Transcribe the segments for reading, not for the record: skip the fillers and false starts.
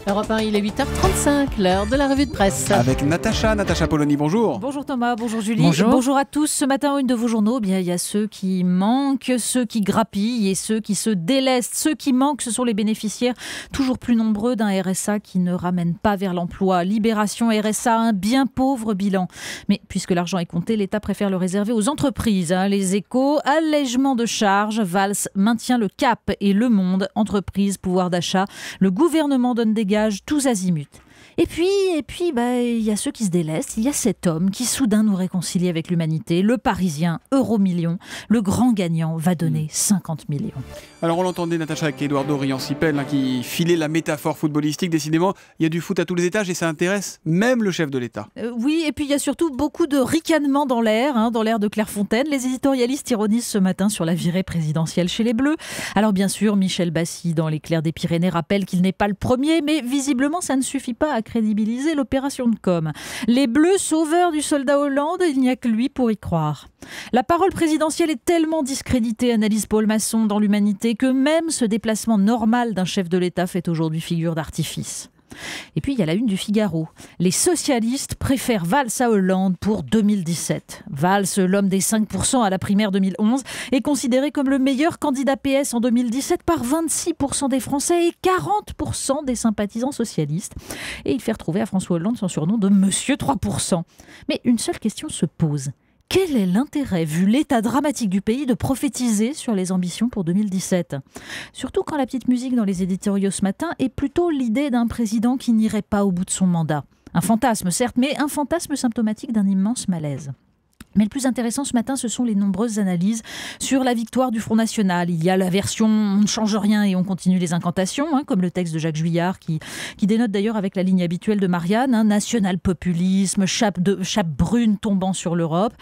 Europe 1, il est 8h35, l'heure de la revue de presse. Avec Natacha Polony, bonjour. Bonjour Thomas, bonjour Julie. Bonjour à tous. Ce matin, une de vos journaux, il y a ceux qui manquent, ceux qui grappillent et ceux qui se délestent. Ceux qui manquent, ce sont les bénéficiaires toujours plus nombreux d'un RSA qui ne ramène pas vers l'emploi. Libération RSA, un bien pauvre bilan. Mais puisque l'argent est compté, l'État préfère le réserver aux entreprises. Les Échos, allègement de charges, Valls maintient le cap et Le Monde, entreprise, pouvoir d'achat. Le gouvernement donne des gages tous azimuts. Et puis, il y a ceux qui se délestent. Il y a cet homme qui soudain nous réconcilie avec l'humanité. Le Parisien, Euromillion. Le grand gagnant va donner 50 millions. Alors on l'entendait Natacha avec Eduardo Riancipel qui filait la métaphore footballistique. Décidément, il y a du foot à tous les étages et ça intéresse même le chef de l'État. Oui, et puis il y a surtout beaucoup de ricanements dans l'air de Clairefontaine. Les éditorialistes ironisent ce matin sur la virée présidentielle chez les Bleus. Alors bien sûr, Michel Bassy dans l'Éclair des Pyrénées rappelle qu'il n'est pas le premier, mais visiblement ça ne suffit pas à crédibiliser l'opération de com. Les Bleus, sauveurs du soldat Hollande, il n'y a que lui pour y croire. La parole présidentielle est tellement discréditée, analyse Paul Masson dans l'Humanité, que même ce déplacement normal d'un chef de l'État fait aujourd'hui figure d'artifice. Et puis il y a la une du Figaro. Les socialistes préfèrent Valls à Hollande pour 2017. Valls, l'homme des 5% à la primaire 2011, est considéré comme le meilleur candidat PS en 2017 par 26% des Français et 40% des sympathisants socialistes. Et il fait retrouver à François Hollande son surnom de Monsieur 3%. Mais une seule question se pose. Quel est l'intérêt, vu l'état dramatique du pays, de prophétiser sur les ambitions pour 2017 ? Surtout quand la petite musique dans les éditoriaux ce matin est plutôt l'idée d'un président qui n'irait pas au bout de son mandat. Un fantasme, certes, mais un fantasme symptomatique d'un immense malaise. Mais le plus intéressant ce matin, ce sont les nombreuses analyses sur la victoire du Front National. Il y a la version « on ne change rien et on continue les incantations », comme le texte de Jacques Juillard, qui dénote d'ailleurs avec la ligne habituelle de Marianne, national-populisme, chape brune tombant sur l'Europe.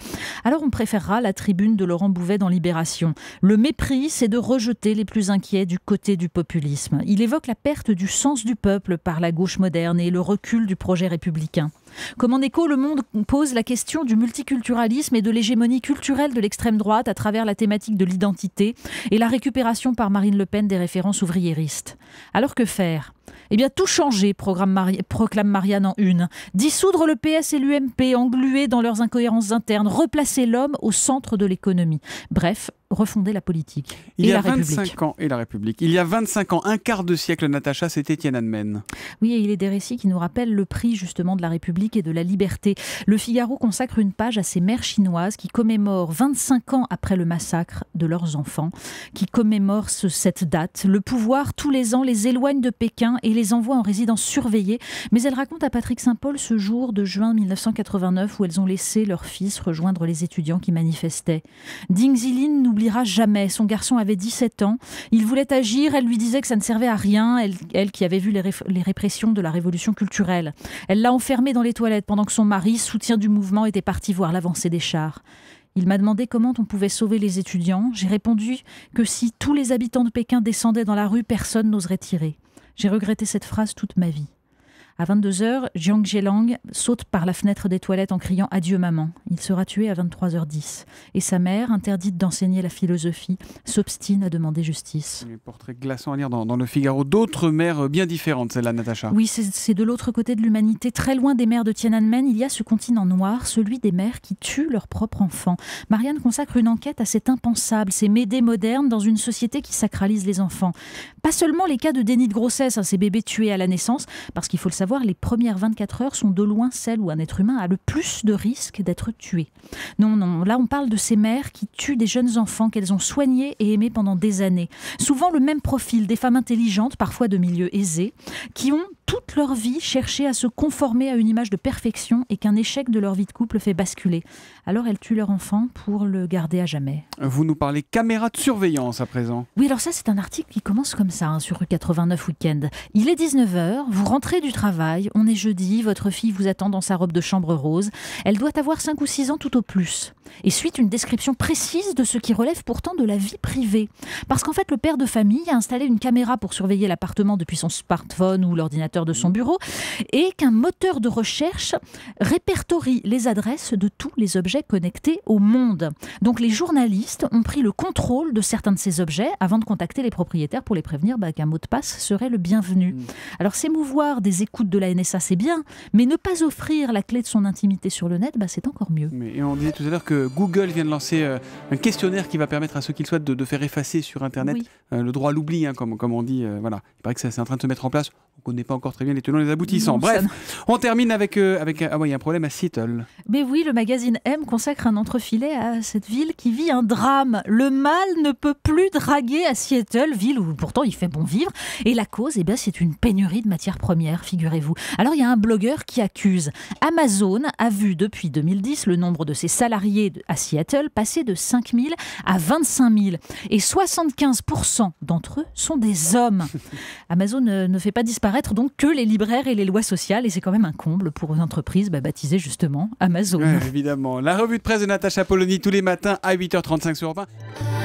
Alors on préférera la tribune de Laurent Bouvet dans Libération. Le mépris, c'est de rejeter les plus inquiets du côté du populisme. Il évoque la perte du sens du peuple par la gauche moderne et le recul du projet républicain. Comme en écho, Le Monde pose la question du multiculturalisme et de l'hégémonie culturelle de l'extrême droite à travers la thématique de l'identité et la récupération par Marine Le Pen des références ouvriéristes. Alors que faire ? Eh bien, tout changer, proclame Marianne en une. Dissoudre le PS et l'UMP, englués dans leurs incohérences internes, replacer l'homme au centre de l'économie. Bref, refonder la politique. Il y a 25 ans, et la République. Il y a 25 ans, un quart de siècle, Natacha, c'était Tiananmen. Oui, et il est des récits qui nous rappellent le prix justement de la République et de la liberté. Le Figaro consacre une page à ces mères chinoises qui commémorent 25 ans après le massacre de leurs enfants, qui commémorent cette date. Le pouvoir, tous les ans, les éloigne de Pékin et les envoie en résidence surveillée. Mais elles racontent à Patrick Saint-Paul ce jour de juin 1989 où elles ont laissé leur fils rejoindre les étudiants qui manifestaient. Ding Zilin n'oubliera jamais. Son garçon avait 17 ans. Il voulait agir. Elle lui disait que ça ne servait à rien. Elle qui avait vu les répressions de la révolution culturelle. Elle l'a enfermé dans les toilettes pendant que son mari, soutien du mouvement, était parti voir l'avancée des chars. Il m'a demandé comment on pouvait sauver les étudiants. J'ai répondu que si tous les habitants de Pékin descendaient dans la rue, personne n'oserait tirer. J'ai regretté cette phrase toute ma vie. À 22h, Jiang Zhelang saute par la fenêtre des toilettes en criant « Adieu maman ». Il sera tué à 23h10. Et sa mère, interdite d'enseigner la philosophie, s'obstine à demander justice. Les portraits glaçants à lire dans le Figaro. D'autres mères bien différentes, celle-là, Natacha. Oui, c'est de l'autre côté de l'humanité. Très loin des mères de Tiananmen, il y a ce continent noir, celui des mères qui tuent leurs propres enfants. Marianne consacre une enquête à cet impensable, ces médées modernes dans une société qui sacralise les enfants. Pas seulement les cas de déni de grossesse, ces bébés tués à la naissance, parce qu'il faut le savoir, les premières 24 heures sont de loin celles où un être humain a le plus de risques d'être tué. Non, là on parle de ces mères qui tuent des jeunes enfants qu'elles ont soignés et aimés pendant des années. Souvent le même profil, des femmes intelligentes, parfois de milieux aisés, qui ont toute leur vie cherché à se conformer à une image de perfection et qu'un échec de leur vie de couple fait basculer. Alors elles tuent leur enfant pour le garder à jamais. Vous nous parlez caméra de surveillance à présent. Oui, alors ça c'est un article qui commence comme ça, sur rue 89 Week-end. Il est 19h, vous rentrez du travail, on est jeudi, votre fille vous attend dans sa robe de chambre rose. Elle doit avoir 5 ou 6 ans tout au plus. Et suite une description précise de ce qui relève pourtant de la vie privée. Parce qu'en fait le père de famille a installé une caméra pour surveiller l'appartement depuis son smartphone ou l'ordinateur l'ordinateur de son bureau, et qu'un moteur de recherche répertorie les adresses de tous les objets connectés au monde. Donc les journalistes ont pris le contrôle de certains de ces objets avant de contacter les propriétaires pour les prévenir qu'un mot de passe serait le bienvenu. Alors s'émouvoir des écoutes de la NSA, c'est bien, mais ne pas offrir la clé de son intimité sur le net, c'est encore mieux. Et on disait tout à l'heure que Google vient de lancer un questionnaire qui va permettre à ceux qui le souhaitent de faire effacer sur Internet le droit à l'oubli, comme on dit. Voilà. Il paraît que c'est en train de se mettre en place. On ne connaît pas encore très bien les tenants et les aboutissants. Non, bref, on termine avec il y a un problème à Seattle. Mais oui, le magazine M consacre un entrefilet à cette ville qui vit un drame. Le mal ne peut plus draguer à Seattle, ville où pourtant il fait bon vivre. Et la cause, c'est une pénurie de matières premières, figurez-vous. Alors il y a un blogueur qui accuse. Amazon a vu depuis 2010 le nombre de ses salariés à Seattle passer de 5 000 à 25 000. Et 75% d'entre eux sont des hommes. Amazon ne fait pas disparaître donc que les libraires et les lois sociales, et c'est quand même un comble pour une entreprise baptisée justement Amazon. Ouais, évidemment. La revue de presse de Natacha Polony tous les matins à 8h35 sur Europe 1.